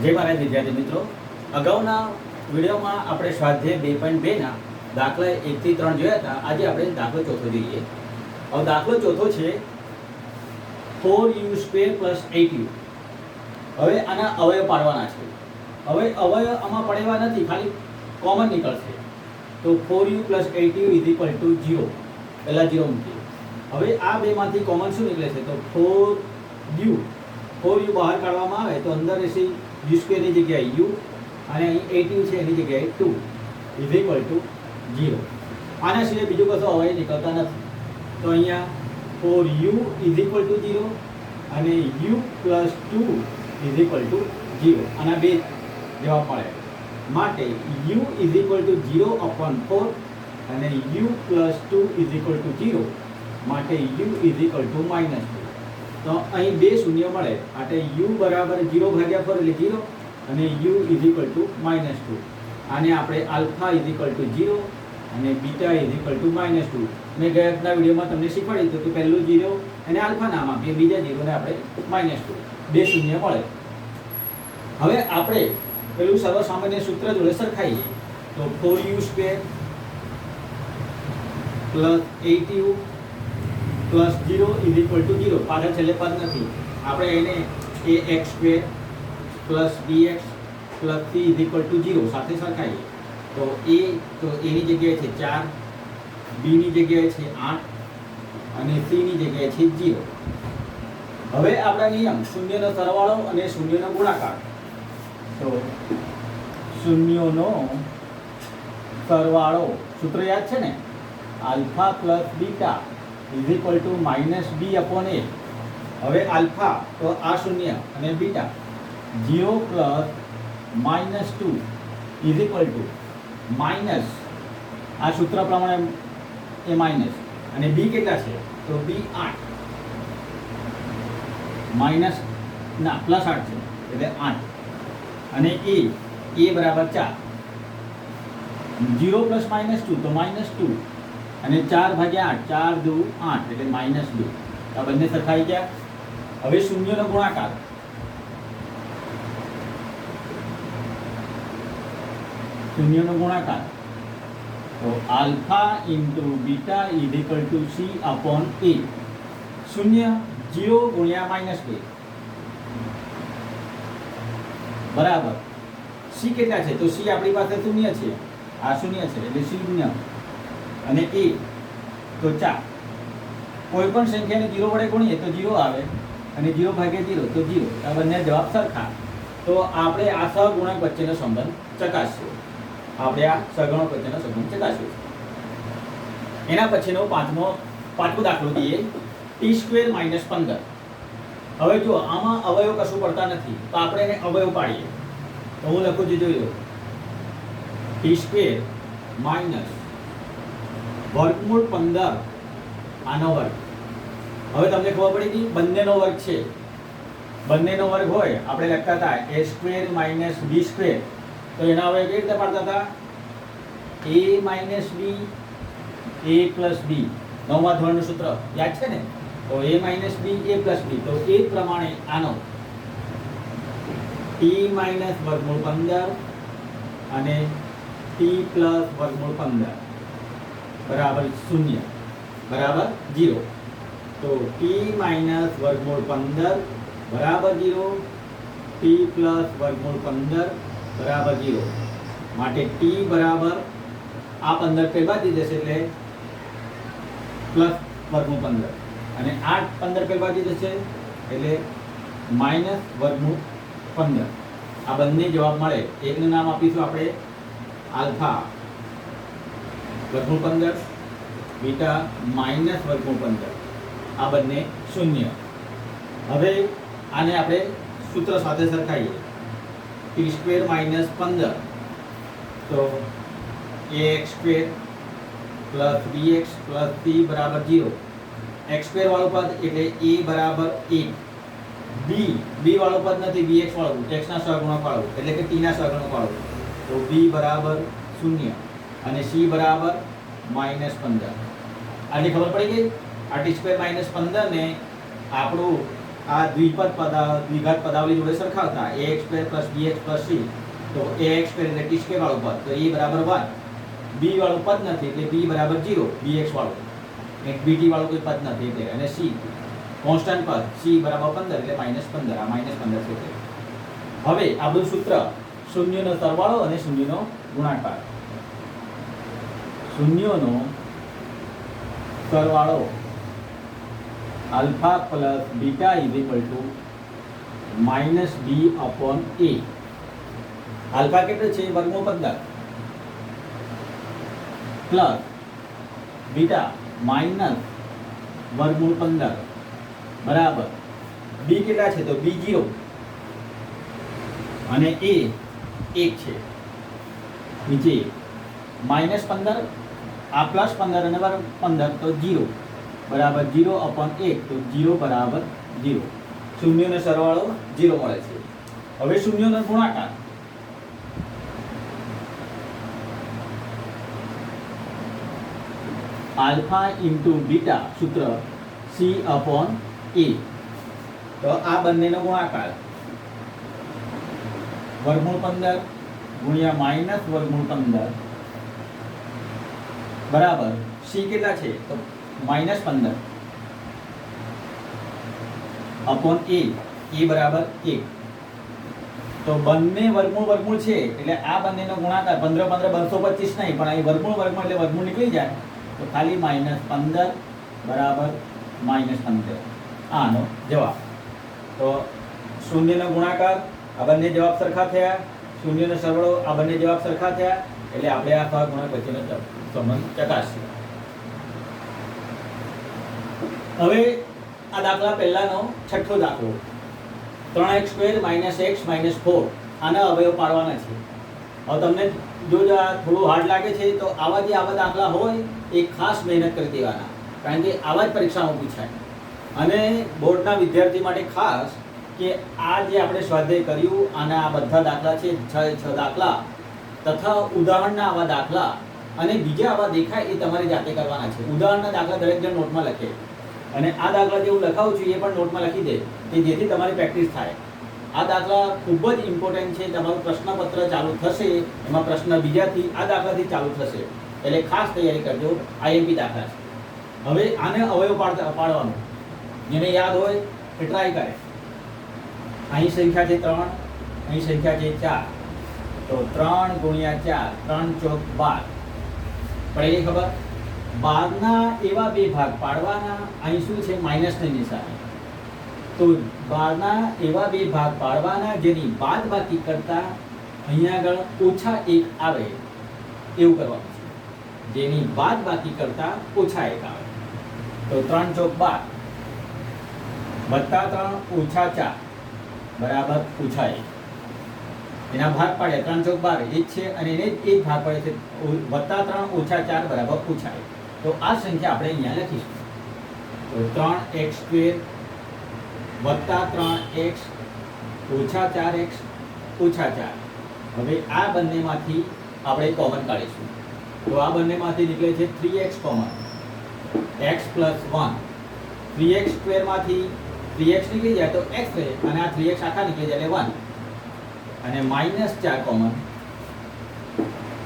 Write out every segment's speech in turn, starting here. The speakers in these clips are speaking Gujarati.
जय महाराज विद्यार्थी मित्रों, अगाउना विडियोमां आपणे स्वाध्याय 2.2 ना दाखला 1 થી 3 जोया था। आज आपणे दाखलो चौथो जोईए। और दाखलो चौथो छे 4u² + 8u। हवे आना अवयव पाडवाना छे। हवे अवयव आमां पडेवा नथी, खाली कॉमन निकळशे। तो 4u + 8u = 0। पहेला 0 मूकीए। हवे आ बेमांथी कॉमन शुं निकळे छे? तो 4u बहार काढवामां आवे तो अंदर रहेशे u² ની જગ્યાએ u અને અહીં 8u છે એની જગ્યાએ 2 = 0। આના સિવાય બીજો કશો અવયવ નીકળતા નથી। તો અહીંયા 4u = 0 અને u + 2 = 0। આના બે જવાબ મળે માટે u = 0/4 અને u + 2 = 0 માટે u = -2। तो અહીં બે શૂન્ય મળે માટે u = 0/4 એટલે 0 અને u = -2। આને આપણે આલ્ફા = 0 અને બીટા = -2। મેં ગયાના વિડિયોમાં તમને શીખવાડી દીધું કે પહેલું 0 અને આલ્ફા નામ આપીએ, બીજા 0 ને આપણે -2। બે શૂન્ય મળે। હવે આપણે પેલું સર્વસામાન્ય સૂત્ર જોડે સરખાઈએ તો 4u² + 8u + 0 = 0। પાછળ છેલ્લે પદ નથી, આપણે એને ax² + bx + c = 0 સાથે સરખાઈએ તો a તો a ની જગ્યાએ છે 4, b ની જગ્યાએ છે 8 અને c ની જગ્યાએ છે 0। હવે આપણા નિયમ શૂન્યનો સરવાળો અને શૂન્યનો ગુણાકાર। તો શૂન્યનો સરવાળો સૂત્ર યાદ છે ને, આલ્ફા + બીટા = -b/a। હવે આલ્ફા તો આ શૂન્ય અને બીટા 0 + -2 = આ સૂત્ર પ્રમાણે એ માઇનસ અને બી કેટલા છે તો બી 8 માઇનસ ના +8 છે એટલે 8 અને એ બરાબર 4। 0 + -2 તો -2 અને 4/8 4 × 2 = 8 એટલે -2। આ બંને સરખાઈ ગયા। હવે શૂન્યનો ગુણાકાર તો આલ્ફા × બીટા = c/a। શૂન્ય 0 × -2 બરાબર c કેટલા છે તો c આપણી પાસે શૂન્ય છે, આ શૂન્ય છે એટલે શૂન્ય અને a તો 4। કોઈ પણ સંખ્યાને 0 વડે ગુણીએ તો 0 આવે અને 0/0 તો 0। આ બંને જવાબ સરખા। તો આપણે આ સહગુણક વચ્ચેનો સંબંધ ચકાસ્યો। એના પછીનો પાંચમો દાખલો દઈએ t² - 15। હવે જો આમાં અવયવ કશું પડતા નથી તો આપણે એને અવયવ પાડીએ તો હું લખું છું, જોઈ લો t² - √15 આનો વર્ગ। હવે તમને ખબર પડી ગઈ બંનેનો વર્ગ છે। બંનેનો વર્ગ હોય આપણે લખતા હતા a² - b²। તો એના અવયવ કેવી રીતે પાડતા હતા? a - b a + b। નવમા ધોરણનું સૂત્ર યાદ છે ને? તો a - b a + b। તો એ પ્રમાણે આનો t - √15 અને t + √15 બરાબર 0 બરાબર 0। તો t - √15 બરાબર 0, t + √15 બરાબર 0 માટે t બરાબર આ 15 પહેલા દીધે છે એટલે +√15 અને આ 15 પહેલા દીધે છે એટલે -√15। આ બંને જવાબ મળે। એકનું નામ આપીશું આપણે આલ્ફા √15, બીટા -√15। આ બંને શૂન્ય। હવે આને આપણે સૂત્ર સાથે સરખાઈએ t² - 15 તો ax² + bx + c બરાબર 0। x² વાળું પદ એટલે a બરાબર 1, b વાળું પદ નથી, bx વાળું x ના સહગુણક વાળું એટલે કે t ના સહગુણક વાળું તો b બરાબર 0 અને c બરાબર -15। આની ખબર પડી ગઈ? આ t² - 15 ને આપણું આ દ્વિઘાત પદાવલી જોડે સરખાવતા ax² + bx + c, તો ax² એટલે t² વાળું પદ, તો a બરાબર 1, b વાળું પદ નથી એટલે b બરાબર 0, bx વાળું, એક bt વાળું કોઈ પદ નથી એટલે, અને c કોન્સ્ટન્ટ પદ, c બરાબર 15 એટલે -15, આ -15 છે. હવે આ બધું સૂત્ર શૂન્યનો સરવાળો અને શૂન્યનો ગુણાકાર. શૂન્યનો સરવાળો alpha plus beta is equal two -b/a. Alpha કેટલું છે? વર્ગમૂળ 15 પ્લસ બીટા માઇનસ વર્ગમૂળ 15 બરાબર b કેટલા છે? તો b 0 અને a 1 છે. નીચે -15 આ +15 અને વર્ગ 15 તો 0 બરાબર 0/1, તો 0 બરાબર 0. શૂન્યનો સરવાળો 0 મળે છે. હવે શૂન્યનો ગુણાકાર. આલ્ફા ઇન્ટુ બીટા સૂત્ર c/a, તો આ બંનેનો ગુણાકાર વર્ગમૂળ 15 ગુણ્યા માઇનસ વર્ગમૂળ 15 બરાબર c કેટલા છે? તો -15 અપોન a બરાબર 1. તો બંને વર્ગમૂળ છે એટલે આ બંનેનો ગુણાકાર 15 225 નહીં, પણ અહીં વર્ગમૂળ એટલે વર્ગમૂળ નીકળી જાય તો ખાલી -15 બરાબર -15. આનો જવાબ. તો શૂન્યનો ગુણાકાર, આ બંને જવાબ સરખા થયા. શૂન્યનો સરવાળો, આ બંને જવાબ સરખા થયા. એટલે આપણે આ સહગુણક વચ્ચેનો સંબંધ ચકાસીએ. હવે આ દાખલા પહેલાનો છઠ્ઠો દાખલો 3x² - x - 4, આના અવયવ પાડવાના છે. હવે તમને જો થોડું હાર્ડ લાગે છે તો આવા દાખલા હોય એ ખાસ મહેનત કરી દેવાના, કારણ કે આવા જ પરીક્ષામાં પૂછાય. અને બોર્ડના વિદ્યાર્થી માટે ખાસ કે આ જે આપણે સ્વાધ્યાય કર્યું આના આ બધા દાખલા છે, 6 દાખલા તથા ઉદાહરણના આવા દાખલા અને બીજા આવા દેખાય એ તમારે જાતે કરવાના છે. ઉદાહરણના દાખલા દરેક જણ નોટમાં લખે, અને આ દાખલા જે હું લખાવું છું એ પણ નોટમાં લખી દે કે જેથી તમારી પ્રેક્ટિસ થાય. આ દાખલા ખૂબ જ ઇમ્પોર્ટન્ટ છે. તમારું પ્રશ્નપત્ર ચાલુ થશે એમાં પ્રશ્ન બીજાથી આ દાખલાથી ચાલુ થશે, એટલે ખાસ તૈયારી કરજો. આઈએમપી દાખલા છે. હવે આને અવયવ પાડવાનું, જેને યાદ હોય એ ટ્રાય કરે. અહીં સંખ્યા છે 3, અહીં સંખ્યા છે 4, તો 3 ગુણ્યા 4 3 ચોક 12 પડે ગઈ ખબર. 12ના એવા બે ભાગ પાડવાના, અહીં શું છે? માઇનસની નિશાની. તો 12ના એવા બે ભાગ પાડવાના જેની બાદબાકી કરતા અહીંયા આગળ -1 આવે એવું કરવાનું છે. જેની બાદબાકી કરતા -1 આવે. તો 3 ચોક 12 વત્તા 3 ઓછા 4 બરાબર -1. એના ભાગ પાડ્યા 3 ચોક 12 એ જ છે, અને એને એક ભાગ પડે છે વત્તા 3 ઓછા 4 બરાબર -1. તો આ સંખ્યા આપણે અહીંયા લખીશું. તો 3x² વત્તા 3x ઓછા 4x ઓછા 4. હવે આ બંનેમાંથી આપણે કોમન કાઢીશું. તો આ બંનેમાંથી નીકળે છે 3x કોમન, x + 1. 3x² માંથી 3x નીકળી જાય તો x રહે, અને આ 3x આખા નીકળી જાય એટલે 1. અને -4 કોમન,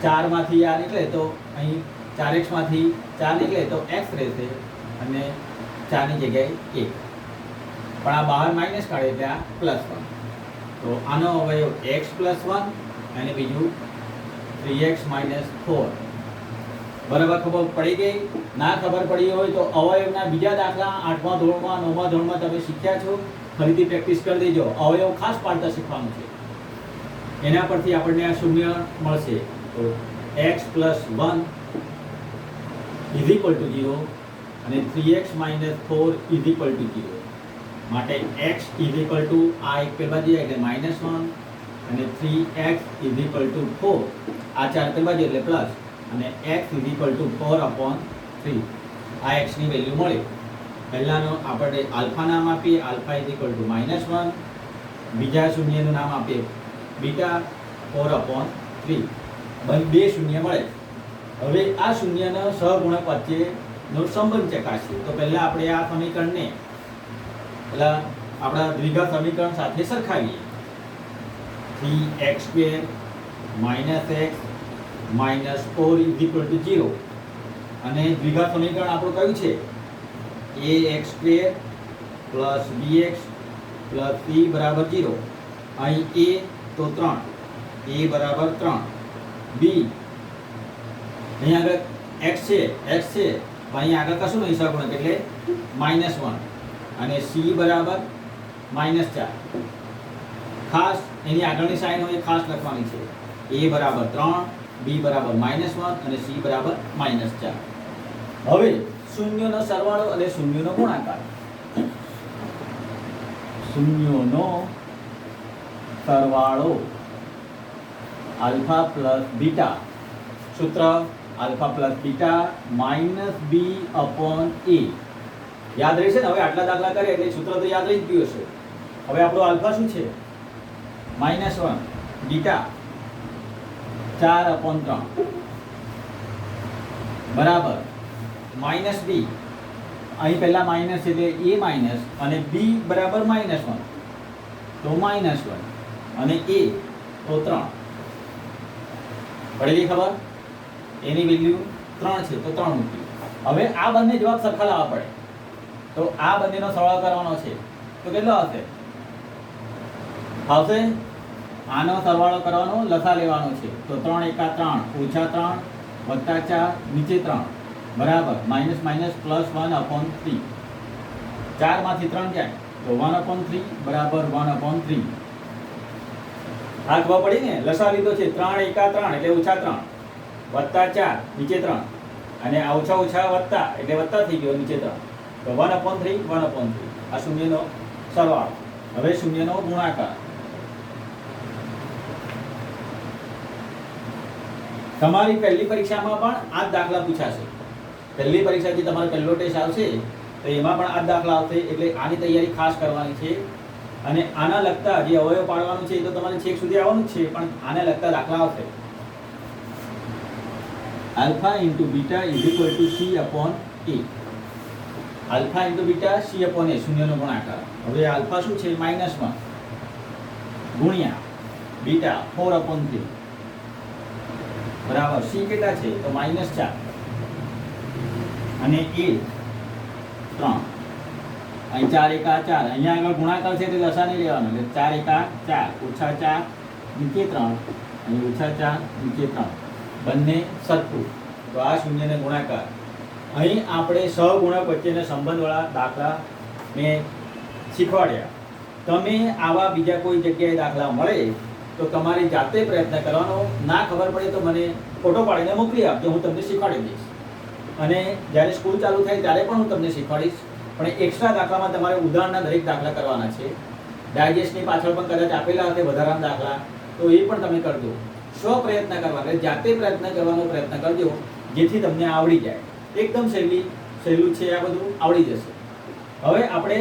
4 માંથી આ નીકળે તો અહીં 4x માંથી 4 નીકળે તો x રહેશે, અને 4 ની જગ્યાએ 1. પણ આ બહાર માઇનસ કાઢે એટલે આ +1. તો આનો અવયવ x + 1 અને બીજું 3x - 4. બરાબર ખબર પડી ગઈ? ના ખબર પડી હોય તો અવયવના બીજા દાખલા 8મા ધોરણમાં 9મા ધોરણમાં તમે શીખ્યા છો, ફરીથી પ્રેક્ટિસ કરી દેજો. અવયવ ખાસ પાડતા શીખવાનું છે. એના પરથી આપણને આ શૂન્ય મળશે. તો x + 1 = 0 અને 3x - 4 = 0. માટે x = આ એક પેલા બાજુ એટલે -1 અને 3x = 4, આ 4 પેલા બાજુ એટલે પ્લસ, અને x = 4/3. આ x ની વેલ્યુ મળી. પહેલાનો આપણે આલ્ફા નામ આપીએ, આલ્ફા = -1. બીજા શૂન્યનું નામ આપીએ બીટા 4/3. બે શૂન્ય મળે. હવે આ શૂન્યના સહગુણક વચ્ચેનો સંબંધ ચકાસીએ. તો પહેલા આપણે આ સમીકરણને પેલા આપણા દ્વિઘાત સમીકરણ સાથે સરખાવીએ. 3x² - x - 4 = 0. અને દ્વિઘાત સમીકરણ આપણું કયું છે? ax² + bx + c = 0. અહીં a તો 3, a = 3, b અહીં આગળ x છે, તો અહીં આગળ કશું નહીં, સહગુણક એટલે -1, અને c બરાબર -4. ખાસ એની આગળની સાઈન હોય ખાસ લખવાની છે. a = 3, b = -1 અને c = -4. હવે શૂન્યનો સરવાળો અને શૂન્યનો ગુણાકાર. શૂન્યનો સરવાળો આલ્ફા પ્લસ બીટા, સૂત્ર આલ્ફા પ્લસ બીટા - b/a. યાદ રહેશે ને? હવે આટલા દાખલા કરે એટલે સૂત્ર તો યાદ રહી જ ગયું હશે. હવે આપણો આલ્ફા શું છે? -1, બીટા 4/3 બરાબર -b. અહીં પહેલા માઇનસ એટલે a માઇનસ, અને b બરાબર -1 તો -1, અને a તો 3. પડી ગઈ ખબર? એની વેલ્યુ 3 છે તો 3 મૂકી. હવે આ બંને જવાબ સરખા લાવવા પડે, તો આ બંનેનો સરવાળો કરવાનો છે. તો કેટલો આવશે? આનો સરવાળો કરવાનો, લસા લેવાનો છે. તો 3 × 3 - 3 + 4 નીચે 3 બરાબર -1/3. 4 માંથી 3 જાય તો 1/3 બરાબર 1/3. આ ખબર પડી ને? લસા લીધો છે. 3 × 3 એટલે -3 +4 નીચે 3, અને આ ઓછા વત્તા એટલે વત્તા થઈ ગયો નીચે 3, તો 1/3 1/3. આ શૂન્યનો સરવાળો. હવે શૂન્યનો ગુણાકાર. તમારી પહેલી પરીક્ષામાં પણ આ જ દાખલા પૂછાશે. પહેલી પરીક્ષા જે તમારો પહેલો ટેસ્ટ આવશે તો એમાં પણ આ જ દાખલા આવશે. એટલે આની તૈયારી ખાસ કરવાની છે. અને આના લગતા જે અવયવ પાડવાનું છે એ તો તમારે છેક સુધી આવવાનું જ છે, પણ આને લગતા દાખલા આવશે. Alpha × beta = c/a. Alpha × beta c/a, શૂન્યનો ગુણાકાર. હવે આલ્ફા શું છે? -1 ગુણ્યા બીટા 4/3 બરાબર c કેટલા છે? તો -4, અને a 3. અહીં 4 × 4, અહીંયા આગળ ગુણાકાર છે એટલે લસા નહીં લેવાનો, એટલે 4 × 4 -4 નીચે 3, અહીં -4 નીચે 3, બંને સરખું. તો આ શૂન્યને ગુણાકાર. અહીં આપણે સહગુણક વચ્ચેના સંબંધવાળા દાખલા મેં શીખવાડ્યા. તમે આવા બીજા કોઈ જગ્યાએ દાખલા મળે તો તમારે જાતે પ્રયત્ન કરવાનો. ના ખબર પડે તો મને ફોટો પાડીને મોકલી આપજો, હું તમને શીખવાડી દઈશ. અને જ્યારે સ્કૂલ ચાલુ થાય ત્યારે પણ હું તમને શીખવાડીશ. પણ એક્સ્ટ્રા દાખલામાં તમારે ઉદાહરણના દરેક દાખલા કરવાના છે. ડાયજેસ્ટની પાછળ પણ કદાચ આપેલા હશે વધારાના દાખલા, તો એ પણ તમે કરજો. પ્રયત્ન કરવાનો, જાતે પ્રયત્ન કરવાનો પ્રયત્ન કરજો, જેથી તમને આવડી જાય. એકદમ સહેલું છે, આ બધું આવડી જશે. હવે આપણે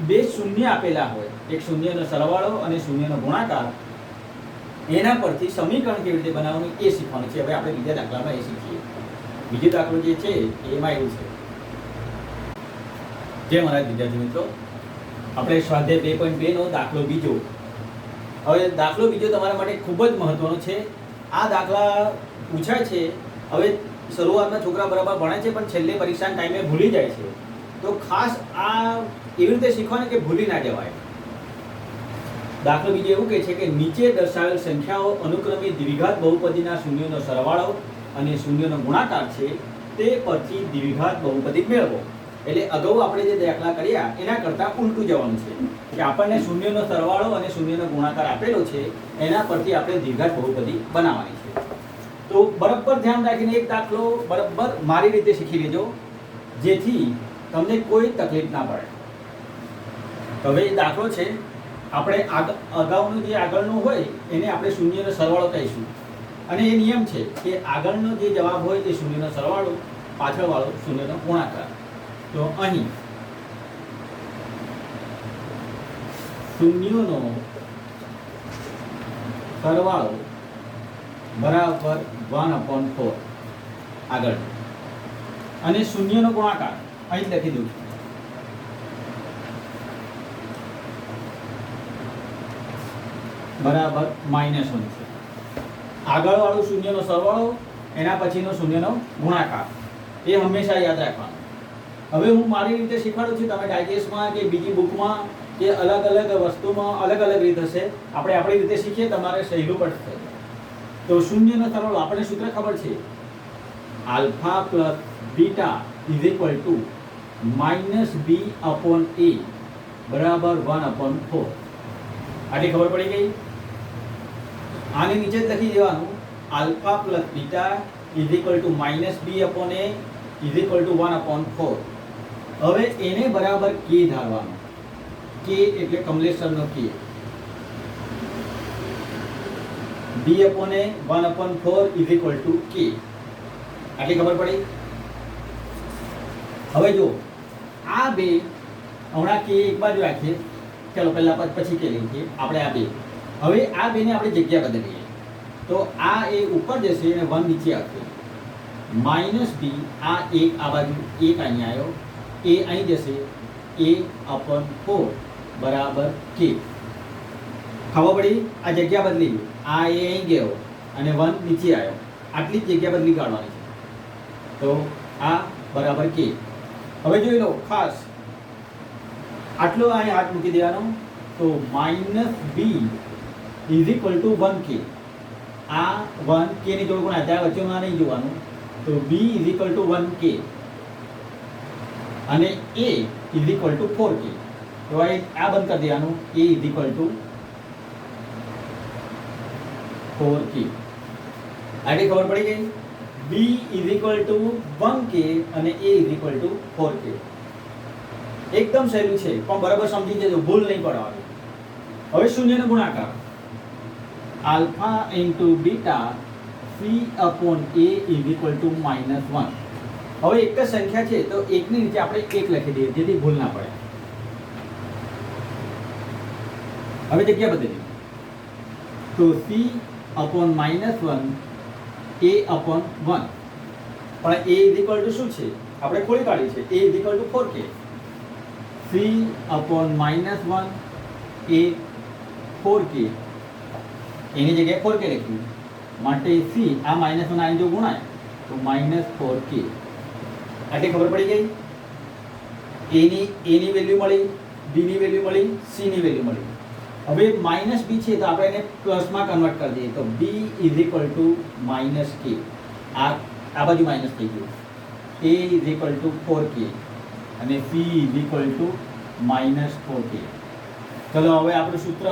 બે શૂન્ય આપેલા હોય, એક શૂન્યનો સરવાળો અને શૂન્યનો ગુણાકાર, એના પરથી સમીકરણ કેવી રીતે બનાવવાનું એ શીખવાનું છે. હવે આપણે બીજા દાખલામાં એ શીખીએ. બીજો દાખલો જે છે એમાં એવું છે. જય મહારાજ વિદ્યાર્થી મિત્રો, આપણે સ્વાધ્યાય 2.2 નો દાખલો બીજો. હવે દાખલો બીજો તમારા માટે ખૂબ જ મહત્વનો છે. આ દાખલા પૂછાય છે. હવે શરૂઆતમાં છોકરા બરાબર ભણે છે, પણ છેલ્લે પરીક્ષાના ટાઈમે ભૂલી જાય છે. તો ખાસ આ એવી રીતે શીખવાનું કે ભૂલી ના જવાય. દાખલો બીજો એવું કહે છે કે નીચે દર્શાવેલ સંખ્યાઓ અનુક્રમે દ્વિઘાત બહુપદીના શૂન્યનો સરવાળો અને શૂન્યનો ગુણાકાર છે, તે પરથી દ્વિઘાત બહુપદી મેળવો. એટલે અગાઉ આપણે જે દાખલા કર્યા એના કરતાં ઉલટું જવાનું છે કે આપણને શૂન્યનો સરવાળો અને શૂન્યનો ગુણાકાર આપેલો છે, એના પરથી આપણે દ્વિઘાત બહુપદી બનાવવાની છે. તો બરાબર ધ્યાન રાખીને એક દાખલો બરાબર મારી રીતે શીખી લેજો, જેથી તમને કોઈ તકલીફ ના પડે. હવે એ દાખલો છે, આપણે અગાઉનું જે આગળનું હોય એને આપણે શૂન્યનો સરવાળો કહીશું. અને એ નિયમ છે કે આગળનો જે જવાબ હોય એ શૂન્યનો સરવાળો, પાછળવાળો શૂન્યનો ગુણાકાર. તો અહીં શૂન્યનો સરવાળો બરાબર 1/4 આગળ, અને શૂન્યનો ગુણાકાર અહીં લખી દઉં છું. બરાબર -1 છે. આગળવાળું શૂન્યનો સરવાળો એના પછીનો શૂન્યનો ગુણાકાર એ હંમેશા યાદ રાખવાનું. હવે હું મારી રીતે શીખવાડું છું, તમે ડાયજેસ્ટમાં કે બીજી બુકમાં કે અલગ અલગ વસ્તુમાં અલગ અલગ રીત હશે. આપણે આપણી રીતે શીખીએ, તમારે સહેલું પડશે. તો શૂન્યનો સરવાળો આપણે સૂત્ર ખબર છે, alpha plus beta is equal two -b/a બરાબર 1/4. આટલી ખબર પડી ગઈ. આની નીચે જ લખી દેવાનું, alpha plus beta is equal two -b/a is equal two 1/4. હવે એને બરાબર કે ધારવાનું. કે એટલે કમલેશરનો કે, b/a 1/4 ઇઝ ઇક્વલ ટુ કે. આટલી ખબર પડી. હવે જો આ બે હમણાં કે એક બાજુ રાખીએ, ચાલો પહેલા પછી કે લઈએ આપણે આ બે. હવે આ બેને આપણે જગ્યા બદલીએ તો આ એ ઉપર જશે અને 1 નીચે આવશે. -b આ એક આ બાજુ એક અહીંયા આવ્યો, એ અહીં જશે, a/4 બરાબર કે. ખબર પડી. આ જગ્યા બદલી, આ એ અહીં ગયો અને 1 નીચે આવ્યો, આટલી જ જગ્યા બદલી કાઢવાની છે. તો આ બરાબર કે. હવે જોઈ લો ખાસ, આટલો અહીં હાથ મૂકી દેવાનો. તો -b is equal to 1k. આ 1k ની જોડ ગુણાય, ત્યાં વચ્ચેમાં નહીં જોવાનું. તો b is equal to 1k અને a is equal two 4k. તો આ બંધ કરી દેવાનું, a is equal two 4k. આટલી ખબર પડી ગઈ. b is equal to 1k અને a is equal two 4k. એકદમ સહેલું છે, પણ બરાબર સમજી જજો, ભૂલ નહીં પડવાની. હવે શૂન્યનો ગુણાકાર, alpha into beta c/a is equal to -1. હવે એક જ સંખ્યા છે તો એકની નીચે આપણે 1 લખી દઈએ, જેથી ભૂલ ના પડે. હવે જગ્યા બદલી, તો c/-1 a/1. પણ a ઇઝ ઇક્વલ ટુ શું છે, આપણે ખોલી કાઢી છે, a is equal two 4k. c/-1 a 4k, એની જગ્યાએ 4k લખ્યું, માટે c આ -1 આની જો ગુણાય તો -4k. આટલી ખબર પડી ગઈ. a ની વેલ્યુ મળી, b ની વેલ્યુ મળી, c ની વેલ્યુ મળી. હવે -b છે તો આપણે એને પ્લસમાં કન્વર્ટ કરી દઈએ, તો b is equal to -k. આ બાજુ માઇનસ થઈ ગયું. a is equal two 4k અને c is equal two -4k. ચલો હવે આપણું સૂત્ર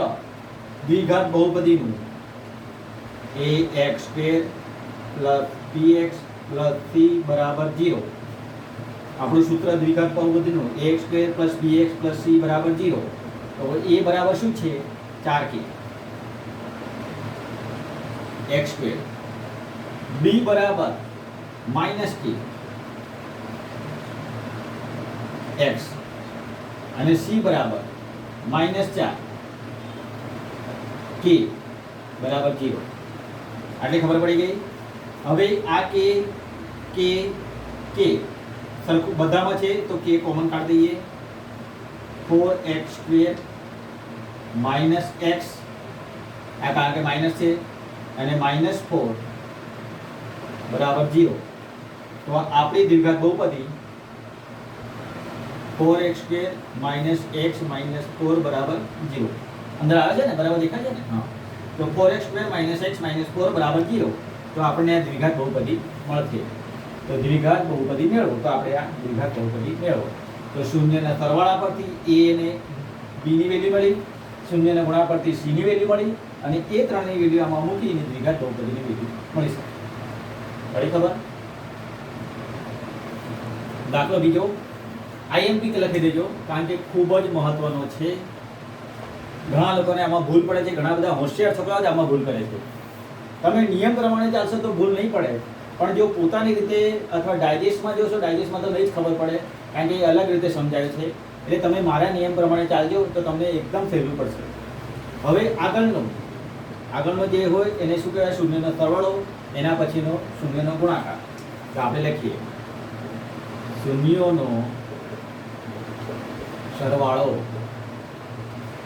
દ્વિઘાત બહુપદીનું, ax² + bx + c બરાબર 0. આપણું સૂત્ર દ્વિઘાત બહુપદીનું ax² + bx + c બરાબર 0. તો a બરાબર શું છે, 4k x², b બરાબર -k x અને c બરાબર -4 k બરાબર 0. આટલી ખબર પડી ગઈ. હવે આ k સરખું બધામાં છે તો k કોમન કાઢી દઈએ. 4x² - x, આ કારણ કે માઇનસ છે, અને -4 બરાબર 0. તો આપણી દ્વિઘાત બહુપદી 4x² - x - 4 બરાબર 0. અંદર આવે છે ને, બરાબર દેખાય છે ને? હા. તો 4x² - x - 4 બરાબર 0. તો આપણને આ દ્વિઘાત બહુપદી મળશે. તો દ્વિઘાત બહુપદી મેળવો, તો આપણે આ દ્વિઘાત બહુપદી મેળવો. તો શૂન્યના સરવાળા પરથી a ને b ની વેલ્યુ મળી, શૂન્યના ગુણા પરથી c ની વેલ્યુ મળી, અને એ ત્રણની વેલ્યુ આમાં મૂકીને દ્વિઘાત બહુપદીની વેલ્યુ મળી શકે. પડી ખબર? દાખલો બીજો IMP લખી દેજો, કારણ કે ખૂબ જ મહત્વનો છે. ઘણા લોકોને આમાં ભૂલ પડે છે, ઘણા બધા હોશિયાર છોકરાઓ જ આમાં ભૂલ કરે છે. તમે નિયમ પ્રમાણે ચાલશો તો ભૂલ નહીં પડે, પણ જો પોતાની રીતે અથવા ડાયજેસ્ટમાં જોશો, ડાયજેસ્ટમાં તો નહીં જ ખબર પડે, કારણ કે એ અલગ રીતે સમજાય છે. એટલે તમે મારા નિયમ પ્રમાણે ચાલજો તો તમને એકદમ સહેલું પડશે. હવે આગળનો જે હોય એને શું કહેવાય, શૂન્યનો સરવાળો, એના પછીનો શૂન્યનો ગુણાકાર. તો આપણે લખીએ શૂન્યોનો સરવાળો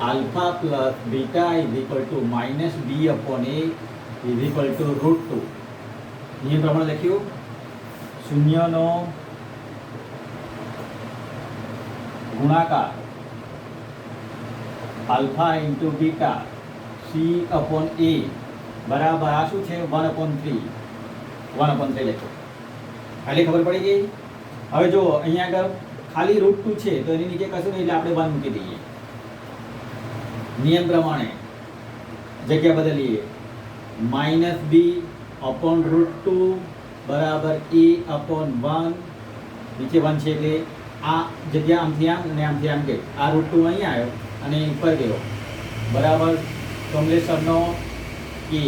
alpha plus beta is equal to minus B upon A is equal to root two. નિયમ પ્રમાણે લખ્યું શૂન્યનો ગુણાકાર alpha into beta C upon A બરાબર આ શું છે 1/3 લખ્યો. ખાલી ખબર પડી ગઈ. હવે જો અહીંયા આગળ ખાલી રૂટ 2 છે તો એની નીચે કશું નહીં એટલે આપણે 1 મૂકી દઈએ. નિયમ પ્રમાણે જગ્યા બદલીએ માઇનસ બી અપોન રૂટ 2 બરાબર એ અપોન 1 નીચે 1 છે એટલે આ જગ્યા આમથી આમ અને આમથી આમ ગઈ. આ રૂટ 2 અહીંયા આવ્યો અને ઉપર ગયો બરાબર કમલેશરનો એ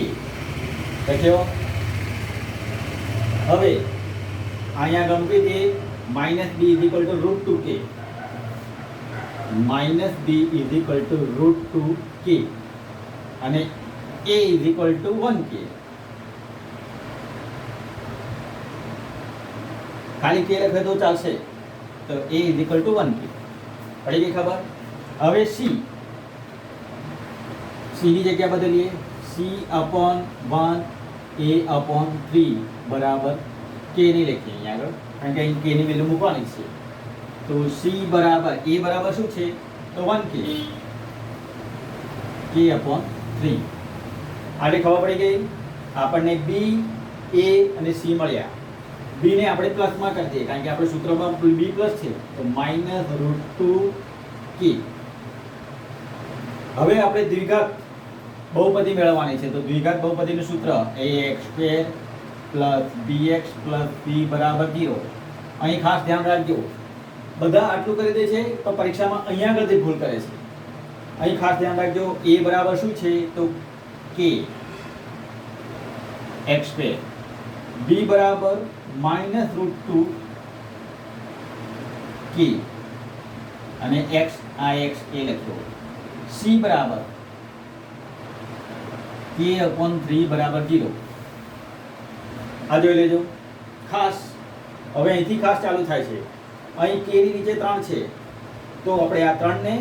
લખ્યો. હવે અહીંયા આગળ મૂકી દઈએ minus B is equal to root 2k minus B is equal to root 2k અને a is equal to 1k. ખાલી k લખે તો ચાલશે. તો a is equal to 1k પડી ગઈ ખબર. હવે c ની જગ્યા બદલીએ c અપોન 1 a અપોન 3 બરાબર k નહીં લખીએ અહીંયા આગળ કારણ કે અહીં k ની વેલ્યુ મૂકવાની છે. તો c બરાબર a બરાબર શું છે તો 1k k અપોન 3. આટલી ખબર પડી ગઈ. આપણને b a અને c મળ્યા. b ને આપણે પ્લસમાં કરી દઈએ કારણ કે આપણે સૂત્રમાં b પ્લસ છે તો માઇનસ રૂટ 2k. હવે આપણે દ્વિઘાત બહુપદી મેળવવાની છે તો દ્વિઘાત બહુપદીનું સૂત્ર ax² plus bx plus c બરાબર 0. અહીં ખાસ ધ્યાન રાખજો બધા આટલું કરી દે છે તો પરીક્ષામાં અહીંયા આગળથી ભૂલ કરે છે. અહીં ખાસ ધ્યાન રાખજો a બરાબર શું છે તો k x², b બરાબર માઇનસ રૂટ 2k અને x આ x એ લખ્યો. c બરાબર k અપોન 3 બરાબર 0. આ જોઈ લેજો ખાસ. હવે અહીંથી ખાસ ચાલુ થાય છે. અહીં k ની નીચે 3 છે તો આપણે આ 3 ને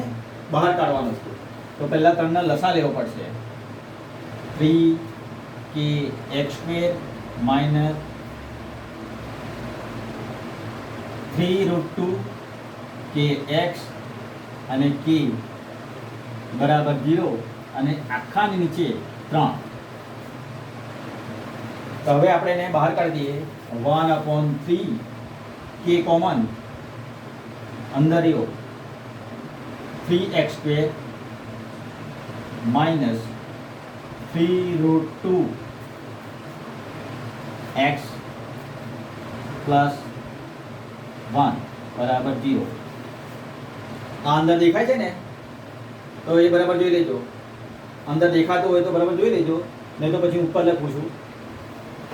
બહાર કાઢવાનું છે. તો પહેલા 3 ના લસા લેવો પડશે. 3k x² minus 3 root 2k x અને k બરાબર 0 અને આખાની નીચે 3. તો હવે આપણે એને બહાર કાઢી દઈએ 1/3 k કોમન અંદર રહ્યો 3x² minus 3 route 2x plus 1 બરાબર 0. આ અંદર દેખાય છે ને તો એ બરાબર જોઈ લેજો. અંદર દેખાતો હોય તો બરાબર જોઈ લેજો નહીં તો પછી ઉપર લખું છું.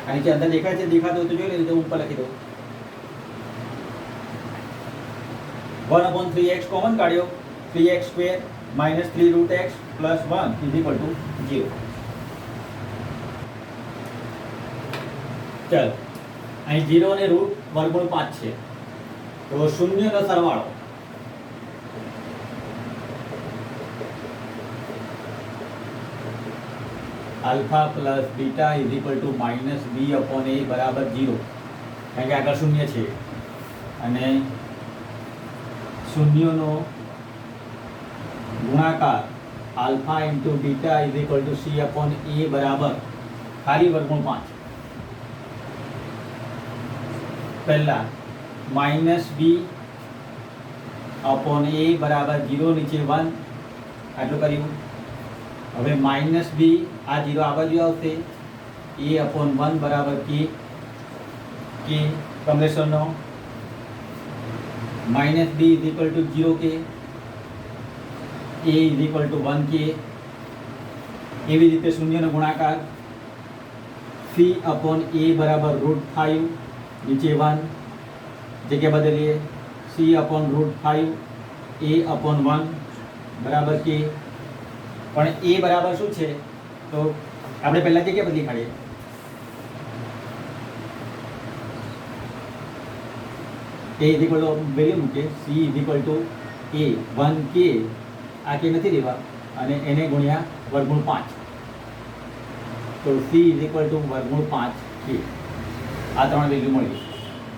આ નીચે અંદર દેખાય છે દેખાતો હોય તો જોઈ લેજો ઉપર લખી દો. 1/3x કોમન કાઢ્યો 3x² minus 3 root x plus 1 is equal to 0. ચાલો અહીં 0 અને રૂટ વર્ગમૂળ 5 છે તો શૂન્યનો સરવાળો alpha plus beta is equal to minus B upon A બરાબર 0 કારણ કે આગળ શૂન્ય છે અને શૂન્યનો ગુણાકાર alpha into beta is equal to C upon A બરાબર ખાલી વર્ગમૂળ 5. પહેલા માઇનસ બી અપોન એ બરાબર 0 નીચે 1 આટલું કર્યું. હવે માઇનસ બી આ 0 આ બાજુ આવશે એ અપોન 1 બરાબર કે કમલેશરનો minus B is equal to 0k A is equal to 1k. એવી રીતે શૂન્યનો ગુણાકાર સી અપોન એ બરાબર રૂટ 5 નીચે 1 જગ્યા બદલીએ સી અપોન રૂટ 5 એ અપોન 1 બરાબર કે. પણ એ બરાબર શું છે તો આપણે પહેલા જગ્યા બદલી કાઢીએ. એ ઇઝ ઇક્વલ ટુ વેલ્યુ મૂકીએ she is equal two A 1k આ કે નથી લેવા અને એને ગુણ્યા વર્ગમૂળ 5. તો c ઇઝ ઇક્વલ ટુ વર્ગમૂળ 5 કે. આ ત્રણ વેલ્યુ મળી.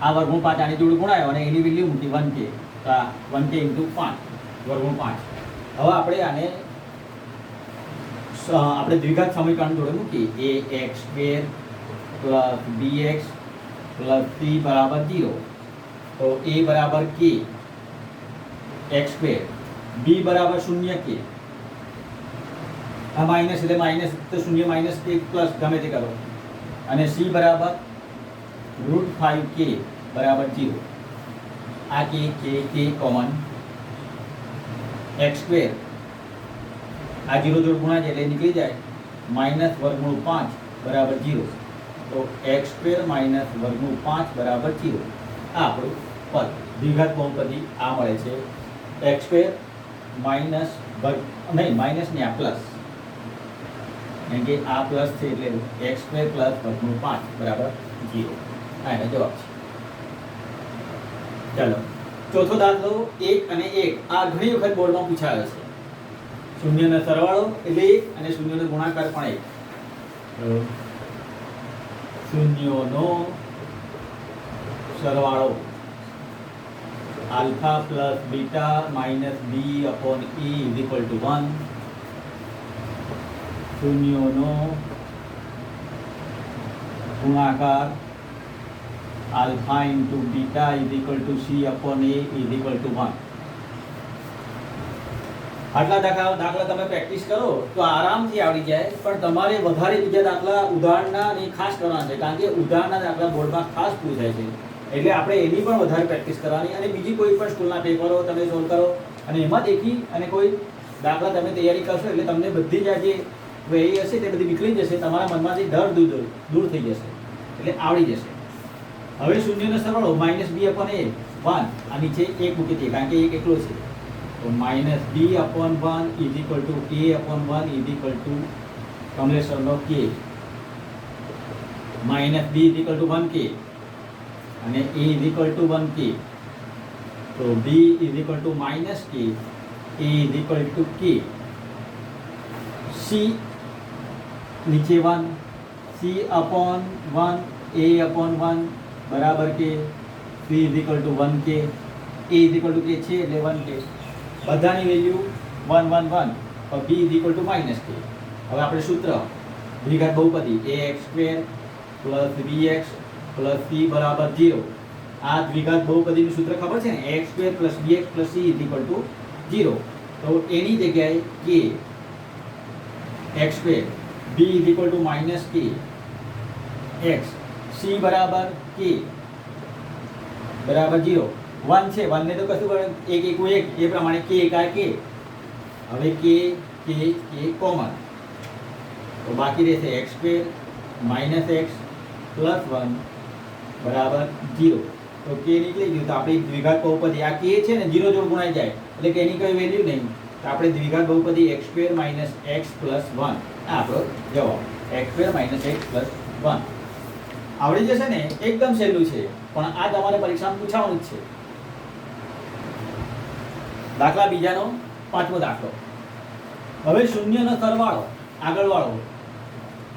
આ વર્ગમૂળ 5 આની જોડે ગુણાયો અને એની વેલ્યુ મૂકી 1k. તો આ 1k ઇન્ટુ 5 વર્ગમૂળ 5. હવે આપણે આને આપણે દ્વિઘાત સમીકરણ જોડે મૂકી ax square plus bx plus c બરાબર 0. તો a બરાબર k x સ્ક્વેર, b બરાબર 0k. આ માઇનસ એટલે માઇનસ તો 0 માઇનસ k પ્લસ ગમે તે કરો. અને c બરાબર √5k બરાબર 0. આ k કોમન. x સ્ક્વેર આ 0 જોડ ગુણા જાય એટલે નીકળી જાય. માઇનસ વર્ગમૂળ 5 બરાબર 0. તો x સ્ક્વેર માઇનસ વર્ગમૂળ 5 બરાબર 0. આ આપણું પદ દ્વિઘાત બહુપદી આ મળે છે. x સ્ક્વેર માઇનસ માઇનસ ને આ પ્લસ, કેમ કે આ પ્લસ છે એટલે x સ્ક્વેર પ્લસ વર્ગમૂળ 5 બરાબર 0. આ એનો જવાબ છે. ચાલો ચોથો દાખલો 1 અને 1. આ ઘણી વખત બોર્ડમાં પૂછાયો છે. શૂન્યનો સરવાળો એટલે 1 અને શૂન્યનો ગુણાકાર પણ 1. શૂન્યોનો સરવાળો alpha plus beta minus B upon e is equal to 1. શૂન્યોનો ગુણાકાર alpha into beta is equal to c upon a is equal to 1. આટલા દાખલા તમે પ્રેક્ટિસ કરો તો આરામથી આવડી જાય. પણ તમારે વધારે બીજા દાખલા ઉદાહરણના ને ખાસ કરવાના છે, કારણ કે ઉદાહરણના દાખલા બોર્ડમાં ખાસ પૂછાય છે. એટલે આપણે એની પણ વધારે પ્રેક્ટિસ કરવાની. અને બીજી કોઈ પણ સ્કૂલના પેપરો તમે સોલ્વ કરો અને એમાં દેખી અને કોઈ દાખલા તમે તૈયારી કરશો એટલે તમને બધી જ આ જે વેરી હશે તે બધી નીકળી જશે. તમારા મનમાંથી ડર દૂર થઈ જશે, એટલે આવડી જશે. હવે શૂન્યનો સરવાળો માઇનસ બી અપોન a 1. આ નીચે 1 મૂકી દઈએ કારણ કે 1 એકલો છે. તો minus B upon 1 is equal to a અપોન 1 ઇઝ ઇક્વલ ટુ કમ્પ્લેશનનો k. Minus B is equal to 1k અને a is equal to 1k. તો b is equal to minus k, a is equal to k. c નીચે 1, c અપોન 1 a અપોન 1 બરાબર k. c is equal to 1k, a is equal to k છે એટલે 1k. બધાની વેલ્યુ 1 1 1. તો b is equal to minus k. હવે આપણે સૂત્ર દ્વિઘાત બહુપદી ax square plus bx plus c બરાબર 0. આ દ્વિઘાત બહુપદીનું સૂત્ર ખબર છે ને, ax square plus bx plus c is equal to 0. તો એની જગ્યાએ k x square, b is equal to minus k x, c બરાબર k બરાબર 0. 1 છે, 1 ને તો કશું કરે 1 1 1 એ પ્રમાણે k એકા k. હવે k કોમન. તો બાકી રહેશે x square minus x plus 1 બરાબર 0. તો k નીકળી ગયું. તો આપણી દ્વિઘાત બહુપદી આ k છે ને 0 જોડ ગુણાઈ જાય એટલે કે એની કોઈ વેલ્યુ નહીં. તો આપણે દ્વિઘાત બહુપદી x square minus x plus 1. આ આપણો જવાબ x square minus x plus 1. આવડી જશે ને, એકદમ સહેલું છે. પણ આ તમારે પરીક્ષામાં પૂછાવાનું જ છે. દાખલા બીજાનો પાંચમો દાખલો. હવે શૂન્યનો સરવાળો આગળ વાળો.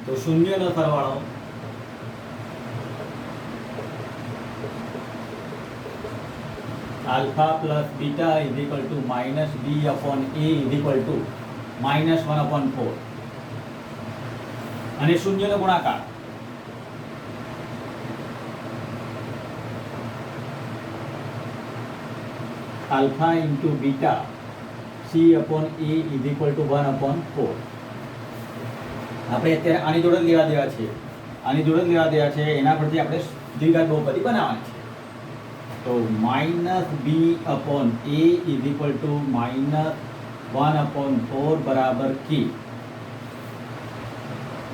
તો શૂન્યનો સરવાળો alpha plus beta is equal to minus B upon a is equal to minus 1 upon 4. અને શૂન્યનો ગુણાકાર alpha into beta c upon a is equal to 1 upon 4. આપણે અત્યારે આની જોડે લેવા દેવા છે, એના પરથી આપણે દ્વિઘાત બહુપદી બનાવવાની છે. તો minus B upon a is equal to minus 1 upon 4 બરાબર k.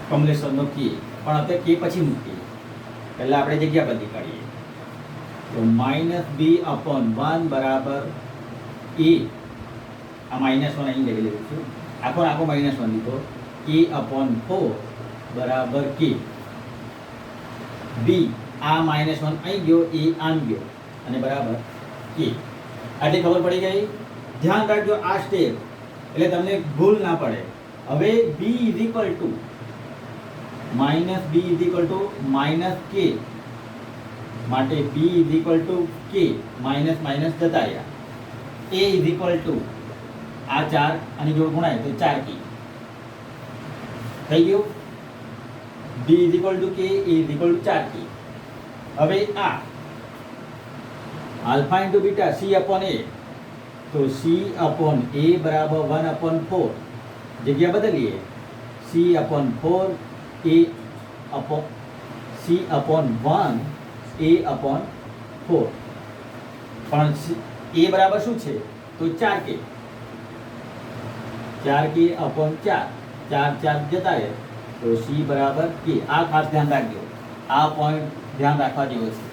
કમ્પ્લેશનનો k. પણ આપણે k પછી મૂકીએ, પહેલાં આપણે જગ્યા બદલી કાઢીએ. તો માઇનસ બી અપોન 1 બરાબર a. આ માઇનસ 1 અહીં લઈ લેવું છું. આખો માઇનસ 1 લીધો. a અપોન 4 બરાબર k. b આ માઇનસ 1 અહીં ગયો, a આમ ગયો અને બરાબર k. આટલી ખબર પડી ગઈ. ધ્યાન રાખજો, આ સ્ટેપ એટલે તમને ભૂલ ના પડે. હવે b is equal to minus b is equal to minus k માટે b is equal to k minus minus જતા રહ્યા. a ઇઝ ઇક્વલ ટુ આ 4 આની જોડ ગુણાય તો 4k થઈ ગયું. b is equal to k, a is equal two 4k. હવે આ alpha into beta c upon a, તો c અપોન a બરાબર 1 અપોન 4, જગ્યા બદલીએ c upon 4 a upon c upon 1 a upon 4. પણ a બરાબર શું છે તો 4k, 4k અપોન 4, 4 4 જતા રહે તો c બરાબર k. આ ખાસ ધ્યાન રાખજો, આ પોઈન્ટ ધ્યાન રાખવા જેવો છે.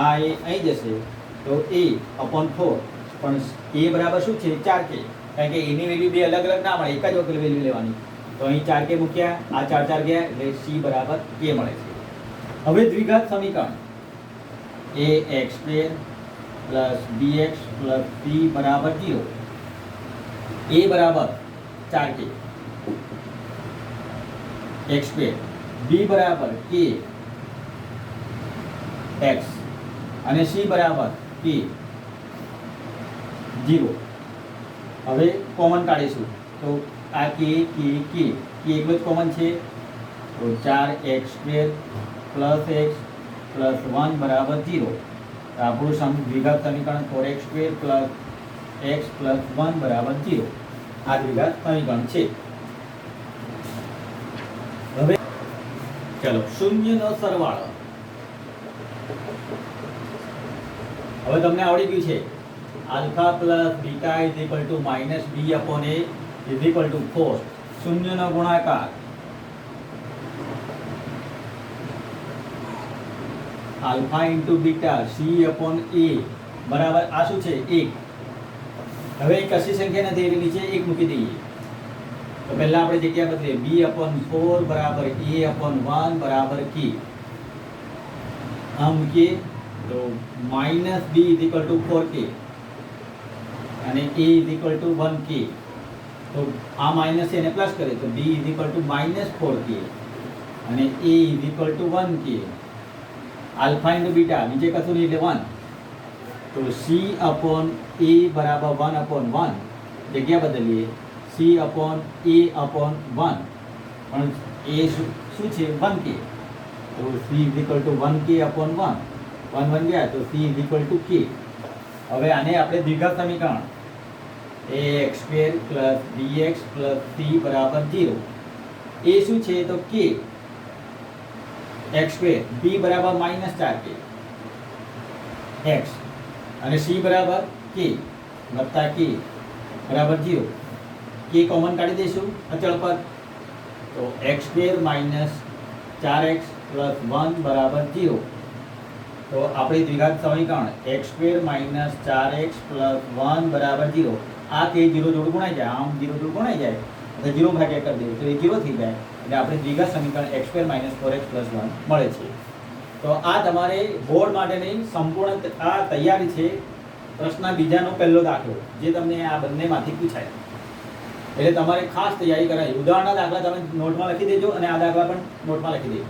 આ એ અહીં જશે તો a અપોન 4, પણ a બરાબર શું છે 4k, કારણ કે એની વેલ્યુ બે અલગ અલગ ના મળે, એક જ વખત વેલ્યુ લેવાની. તો અહીં 4k મૂક્યા, આ 4 4 ગયા એટલે c બરાબર k મળે છે. હવે દ્વિઘાત સમીકરણ ax² plus bx plus c બરાબર 0. a બરાબર 4k x², b બરાબર k x અને c બરાબર k 0. હવે કોમન કાઢીશું તો આ k k k k એકલો જ કોમન છે તો 4x² પ્લસ x પ્લસ 1 બરાબર 0. તો આપણું દ્વિઘાત સમીકરણ 4x² પ્લસ x પ્લસ 1 બરાબર 0. આ દ્વિઘાત સમીકરણ છે. હવે ચલો શૂન્યનો સરવાળો. હવે તમને આવડી ગયું છે alpha plus beta is equal to minus B upon A is equal to 4. શૂન્યનો ગુણાકાર alpha into beta C upon A બરાબર આ શું છે 1. હવે કશી સંખ્યા નથી એટલે નીચે 1 મૂકી દઈએ. તો પહેલા આપણે જગ્યા બદલીએ b અપોન 4 બરાબર a અપોન 1 બરાબર k. આ મૂકીએ તો minus b is equal two 4k અને a is equal to 1k. તો આ માઇનસ એને પ્લસ કરે તો b is equal to minus 4k અને a is equal to 1k. Alpha into beta નીચે કશું નહીં એટલે 1. તો c અપોન a બરાબર 1 અપોન 1, જગ્યા બદલીએ c અપોન a અપોન 1, પણ a શું છે 1k. તો c is equal to 1k upon 1, 1 1 ગયા તો c is equal to k. હવે આને આપણે દ્વિઘાત સમીકરણ ax² plus bx plus c બરાબર 0. a શું છે તો k x², b બરાબર માઇનસ 4k x અને c બરાબર k વત્તા k બરાબર 0. k કોમન કાઢી દઈશું અચળ પર તો x² માઇનસ 4x પ્લસ 1 બરાબર 0. તો આપણી દ્વિઘાત સમીકરણ x² માઇનસ 4x પ્લસ 1 બરાબર 0. આ કે 0 જોડ ગુણાઈ જાય, આમ 0 જોડ ગુણાઈ જાય એટલે 0 ભાગ્યા કરી દઈએ તો એ 0 થઈ જાય. એટલે આપણે દ્વિઘાત સમીકરણ x² માઇનસ 4x પ્લસ 1 મળે છે. તો આ તમારે બોર્ડ માટેની સંપૂર્ણ આ તૈયારી છે. પ્રશ્ન બીજાનો પહેલો દાખલો જે તમને આ બંનેમાંથી પૂછાય એટલે તમારે ખાસ તૈયારી કરાવી. ઉદાહરણના દાખલા તમે નોટમાં લખી દેજો અને આ દાખલા પણ નોટમાં લખી દેજો.